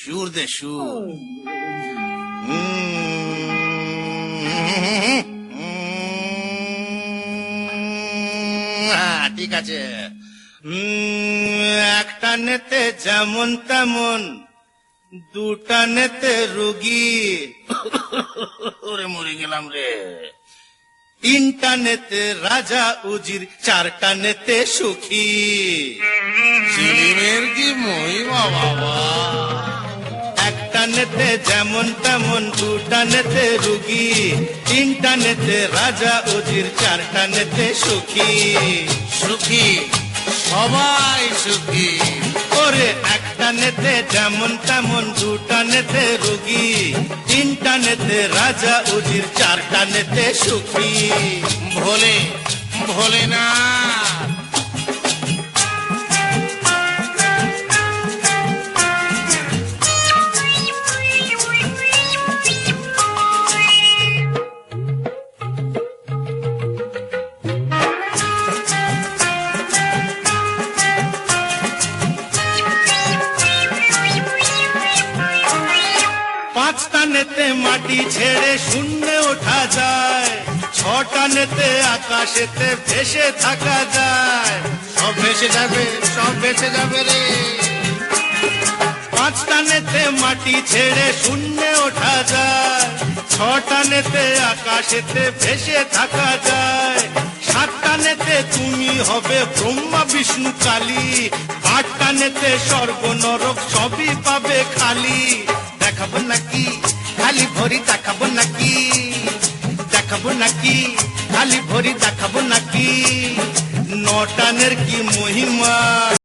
সুর দে সুর। ঠিক আছে। একটা নেতে যেমন তেমন, দুটা নেতে রুগী, ওরে মরে গেলাম রে। তিনটা নেতে রাজা উজির, চারটা নেতে সুখী। চিলিমের কি মহিমা বাবা। একটা নেতে যেমন তেমন, দুটা নেতে রুগী, তিনটা নেতে রাজা উজির, চারটা নেতে সুখী। সুখী, সবাই সুখী। ওরে একটা নেতে যেমন তেমন, দুটা নেতে রুগী, তিনটা নেতে রাজা উজির, চারটা নেতে সুখী। ভোলে ভোলে না। পাঁচটা নেতে মাটি ছেড়ে শূন্যে ওঠা যায়, ছটা নেতে আকাশেতে ভেসে থাকা যায়। সব ভেসে যাবে, সব ভেসে যাবে রে। পাঁচটা নেতে মাটি ছেড়ে শূন্যে ওঠা যায়, ছটা নেতে আকাশেতে ভেসে থাকা যায়। সাতটা নেতে তুমি হবে ব্রহ্মা বিষ্ণু কালী, আটটা নেতে স্বর্গ নরক সবই পাবে খালি। দেখাবো নাকি খালি ভরি, দেখাবো নাকি, দেখাবো নাকি খালি ভরি, দেখাবো নাকি। নটানের কি মহিমা